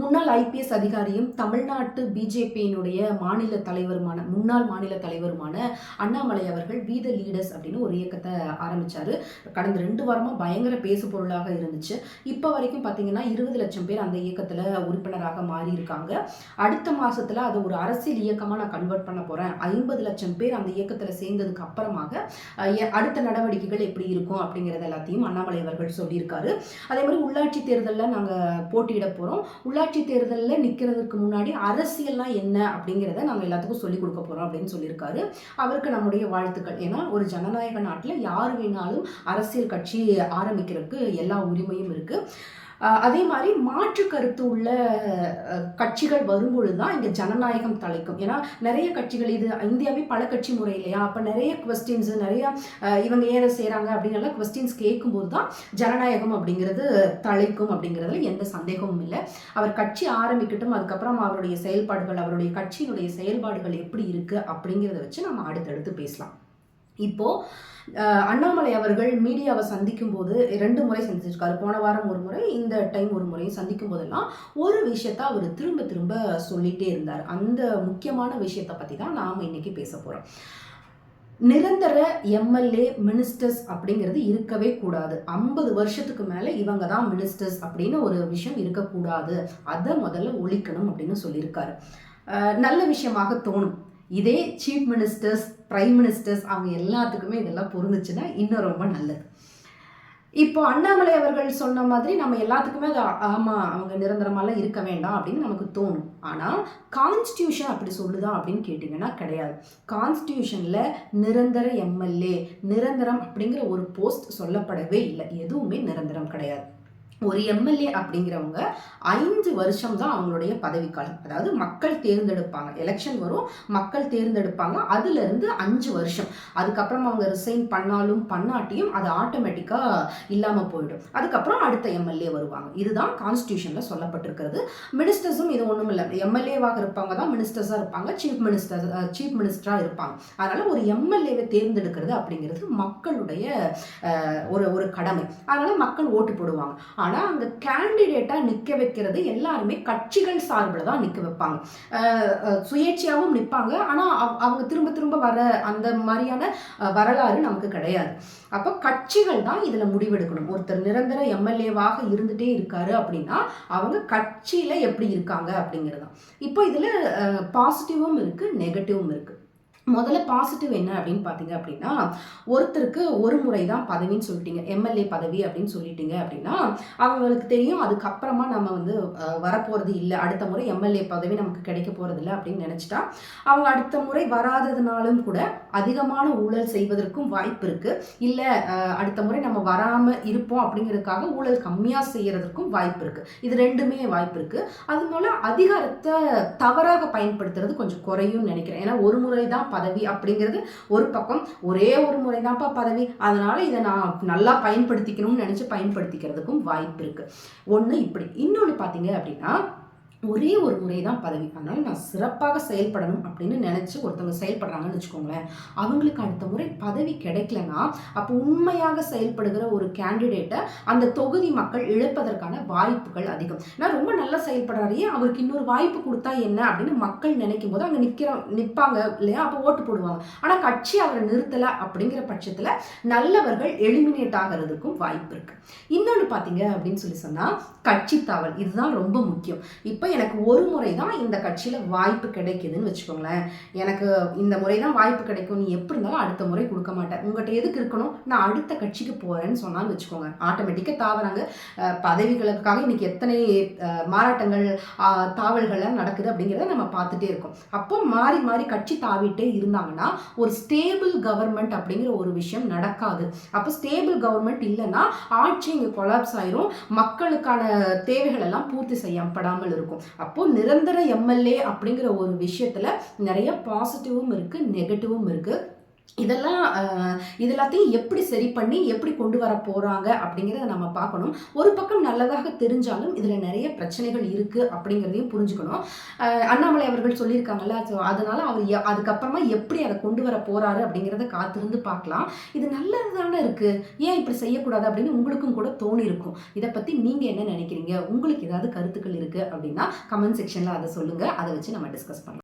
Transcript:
முன்னாள் ஐபிஎஸ் அதிகாரியும் தமிழ்நாட்டு பிஜேபியினுடைய முன்னாள் மாநில தலைவருமான அண்ணாமலை அவர்கள் வி த லீடர்ஸ் அப்படின்னு ஒரு இயக்கத்தை ஆரம்பிச்சாரு. கடந்த 2 வாரமா பயங்கர பேசு பொருளாக இருந்துச்சு. இப்போ வரைக்கும் பார்த்தீங்கன்னா 20 லட்சம் பேர் அந்த இயக்கத்தில் உறுப்பினராக மாறி இருக்காங்க. அடுத்த மாசத்துல அதை ஒரு அரசியல் இயக்கமாக நான் கன்வெர்ட் பண்ண போறேன். 50 லட்சம் பேர் அந்த இயக்கத்தில் சேர்ந்ததுக்கு அப்புறமாக அடுத்த நடவடிக்கைகள் எப்படி இருக்கும் அப்படிங்கிறது எல்லாத்தையும் அண்ணாமலை அவர்கள் சொல்லியிருக்காரு. அதே மாதிரி உள்ளாட்சி தேர்தலில் நாங்கள் போட்டியிட போகிறோம். உள்ளாட்சி தேர்தலில் நிற்கிறதுக்கு முன்னாடி அரசியல்னா என்ன அப்படிங்கிறத நாங்கள் எல்லாத்துக்கும் சொல்லிக் கொடுக்க போகிறோம் அப்படின்னு சொல்லியிருக்காரு. அவருக்கு நம்முடைய வாழ்த்துக்கள். ஏன்னா ஒரு ஜனநாயக நாட்டில் யார் வேணாலும் அரசியல் கட்சி ஆரம்பிக்கிறதுக்கு எல்லா உரிமையும் இருக்குது. அதே மாதிரி மாற்று கருத்து உள்ள கட்சிகள் வரும்பொழுது தான் இங்கே ஜனநாயகம் தலைக்கும். ஏன்னா நிறைய கட்சிகள், இது இந்தியாவே பல கட்சி முறை இல்லையா, அப்போ நிறைய கொஸ்டின்ஸ், நிறைய இவங்க ஏன் செய்கிறாங்க அப்படின்னு கொஸ்டின்ஸ் கேட்கும்போது தான் ஜனநாயகம் அப்படிங்கிறது தலைக்கும் அப்படிங்கிறதுல எந்த சந்தேகமும் இல்லை. அவர் கட்சி ஆரம்பிக்கட்டும், அதுக்கப்புறம் அவருடைய செயல்பாடுகள், அவருடைய கட்சியினுடைய செயல்பாடுகள் எப்படி இருக்குது அப்படிங்கிறத வச்சு நம்ம அடுத்தடுத்து பேசலாம். இப்போது அண்ணாமலை அவர்கள் மீடியாவை சந்திக்கும் போது 2 முறை சந்திச்சிருக்காரு. போன வாரம் ஒரு முறை, இந்த டைம் ஒரு முறை சந்திக்கும் போதெல்லாம் ஒரு விஷயத்த அவர் திரும்ப திரும்ப சொல்லிகிட்டே இருந்தார். அந்த முக்கியமான விஷயத்தை பற்றி தான் நாம் இன்னைக்கு பேச போகிறோம். நிரந்தர எம்எல்ஏ மினிஸ்டர்ஸ் அப்படிங்கிறது இருக்கவே கூடாது. 50 வருஷத்துக்கு மேலே இவங்க தான் மினிஸ்டர்ஸ் அப்படின்னு ஒரு விஷயம் இருக்கக்கூடாது. அதை முதல்ல ஒழிக்கணும் அப்படின்னு சொல்லியிருக்காரு. நல்ல விஷயமாக தோணும். இதே சீஃப் மினிஸ்டர்ஸ், பிரைம் மினிஸ்டர்ஸ் அவங்க எல்லாத்துக்குமே இதெல்லாம் பொருந்துச்சுன்னா இன்னும் ரொம்ப நல்லது. இப்போ அண்ணாமலை அவர்கள் சொன்ன மாதிரி நம்ம எல்லாத்துக்குமே அது ஆமாம், அவங்க நிரந்தரமாலாம் இருக்க வேண்டாம் அப்படின்னு நமக்கு தோணும். ஆனால் கான்ஸ்டியூஷன் அப்படி சொல்லுதா அப்படின்னு கேட்டிங்கன்னா கிடையாது. கான்ஸ்டியூஷனில் நிரந்தர எம்எல்ஏ, நிரந்தரம் அப்படிங்கிற ஒரு போஸ்ட் சொல்லப்படவே இல்லை. எதுவுமே நிரந்தரம் கிடையாது. ஒரு எம்எல்ஏ அப்படிங்கிறவங்க 5 வருஷம் தான் அவங்களுடைய பதவிக்காலம். அதாவது மக்கள் தேர்ந்தெடுப்பாங்க, எலெக்ஷன் வரும், மக்கள் தேர்ந்தெடுப்பாங்க, அதுலேருந்து 5 வருஷம். அதுக்கப்புறம் அவங்க ரிசைன் பண்ணாலும் பண்ணாட்டியும் அது ஆட்டோமேட்டிக்காக இல்லாமல் போயிடும். அதுக்கப்புறம் அடுத்த எம்எல்ஏ வருவாங்க. இதுதான் கான்ஸ்டியூஷனில் சொல்லப்பட்டிருக்கிறது. மினிஸ்டர்ஸும் இது ஒன்றும் இல்லை. எம்எல்ஏவாக இருப்பாங்க தான் மினிஸ்டர்ஸாக இருப்பாங்க, சீஃப் மினிஸ்டராக இருப்பாங்க. அதனால் ஒரு எம்எல்ஏவை தேர்ந்தெடுக்கிறது அப்படிங்கிறது மக்களுடைய ஒரு கடமை. அதனால் மக்கள் ஓட்டு போடுவாங்க. ஆனால் அங்கே கேண்டிடேட்டாக நிற்க வைக்கிறது எல்லாருமே கட்சிகள் சார்பில் தான் நிற்க வைப்பாங்க. சுயேட்சையாகவும் நிற்பாங்க. ஆனால் அவங்க திரும்ப திரும்ப வர அந்த மாதிரியான வரலாறு நமக்கு கிடையாது. அப்போ கட்சிகள் தான் இதில் முடிவெடுக்கணும். ஒருத்தர் நிரந்தர எம்எல்ஏவாக இருந்துகிட்டே இருக்காரு அப்படின்னா அவங்க கட்சியில் எப்படி இருக்காங்க அப்படிங்கிறது தான். இப்போ இதில் பாசிட்டிவும் இருக்குது, நெகட்டிவும் இருக்குது. முதல்ல பாசிட்டிவ் என்ன அப்படின்னு பார்த்தீங்க அப்படின்னா, ஒருத்தருக்கு ஒரு முறை தான் பதவின்னு சொல்லிட்டீங்க, எம்எல்ஏ பதவி அப்படின்னு சொல்லிட்டீங்க அப்படின்னா அவங்களுக்கு தெரியும் அதுக்கப்புறமா நம்ம வரப்போகிறது இல்லை, அடுத்த முறை எம்எல்ஏ பதவி நமக்கு கிடைக்க போகிறது இல்லை அப்படின்னு நினச்சிட்டா அவங்க அடுத்த முறை வராததுனாலும் கூட அதிகமான ஊழல் செய்வதற்கும் வாய்ப்பு இருக்குது. இல்லை அடுத்த முறை நம்ம வராமல் இருப்போம் அப்படிங்கிறதுக்காக ஊழல் கம்மியாக செய்கிறதுக்கும் வாய்ப்பு இருக்குது. இது ரெண்டுமே வாய்ப்பு இருக்குது. அதனால அதிகாரத்தை தவறாக பயன்படுத்துறது கொஞ்சம் குறையும் நினைக்கிறேன். ஏன்னா ஒரு முறை தான் பதவி அப்படிங்கிறது ஒரு பக்கம், ஒரே ஒரு முறை தான்ப்பா பதவி, அதனால இதை நான் நல்லா பயன்படுத்திக்கணும்னு நினைச்சு பயன்படுத்திக்கிறதுக்கும் வாய்ப்பு இருக்கு. ஒன்று இப்படி. இன்னொன்று பார்த்தீங்க அப்படின்னா, ஒரே ஒரு முறை தான் பதவி, அதனால நான் சிறப்பாக செயல்படணும் அப்படின்னு நினச்சி ஒருத்தவங்க செயல்படுறாங்கன்னு வச்சுக்கோங்களேன். அவங்களுக்கு அடுத்த முறை பதவி கிடைக்கலன்னா அப்போ உண்மையாக செயல்படுகிற ஒரு கேண்டிடேட்டை அந்த தொகுதி மக்கள் இழப்பதற்கான வாய்ப்புகள் அதிகம். நான் ரொம்ப நல்லா செயல்படுறாரு, அவருக்கு இன்னொரு வாய்ப்பு கொடுத்தா என்ன அப்படின்னு மக்கள் நினைக்கும் போது அங்கே நிற்பாங்க இல்லையா, அப்போ ஓட்டு போடுவாங்க. ஆனால் கட்சி அவரை நிறுத்தலை அப்படிங்கிற பட்சத்தில் நல்லவர்கள் எலிமினேட் ஆகிறதுக்கும் வாய்ப்பு இருக்கு. இன்னொன்று பார்த்தீங்க அப்படின்னு சொன்னால் கட்சி தாவல், இதுதான் ரொம்ப முக்கியம். இப்போ எனக்கு ஒரு முறை தான் இந்த கட்சியில் வாய்ப்பு கிடைக்குதுன்னு வச்சுக்கோங்களேன், எனக்கு இந்த முறை தான் வாய்ப்பு கிடைக்கும், நீ எப்படி இருந்தாலும் அடுத்த முறை கொடுக்க மாட்டேன், உங்கள்கிட்ட எதுக்கு இருக்கணும், நான் அடுத்த கட்சிக்கு போகிறேன்னு சொன்னான்னு வச்சுக்கோங்க, ஆட்டோமேட்டிக்காக தாவறாங்க. பதவிகளுக்காக இன்னைக்கு எத்தனை மாறாட்டங்கள் தாவல்கள்லாம் நடக்குது அப்படிங்கிறத நம்ம பார்த்துட்டே இருக்கோம். அப்போ மாறி மாறி கட்சி தாவிட்டே இருந்தாங்கன்னா ஒரு ஸ்டேபிள் கவர்மெண்ட் அப்படிங்கிற ஒரு விஷயம் நடக்காது. அப்போ ஸ்டேபிள் கவர்மெண்ட் இல்லைன்னா ஆட்சி இங்கே கொலாப்ஸ் ஆயிரும், மக்களுக்கான தேவைகள் எல்லாம் பூர்த்தி செய்யப்படாமல் இருக்கும். அப்போ நிரந்தர எம்எல்ஏ அப்படிங்கிற ஒரு விஷயத்துல நிறைய பாசிட்டிவும் இருக்கு, நெகட்டிவும் இருக்கு. இதெல்லாம் இது எல்லாத்தையும் எப்படி சரி பண்ணி, எப்படி கொண்டு வர போறாங்க அப்படிங்கிறத நம்ம பார்க்கணும். ஒரு பக்கம் நல்லதாக தெரிஞ்சாலும், இதில நெறைய பிரச்சனைகள் இருக்கு அப்படிங்கிறதையும் புரிஞ்சுக்கணும். அண்ணாமலை அவர்கள் சொல்லியிருக்காங்கல்ல, ஸோ அதனால அவர் அதுக்கப்புறமா எப்படி அத கொண்டு வர போறாரு அப்படிங்கிறத காத்திருந்து பார்க்கலாம். இது நல்லது தானே இருக்கு. ஏன் இப்படி செய்யக்கூடாது அப்படின்னு உங்களுக்கும் கூட தோணியிருக்கும். இத பத்தி நீங்க என்ன நெனைக்கிறீங்க? உங்களுக்கு ஏதாவது கருத்துக்கள் இருக்கு அப்படின்னா, கமெண்ட் செக்ஷன்ல அத சொல்லுங்க. அத வச்சு நம்ம டிஸ்கஸ் பண்ணலாம்.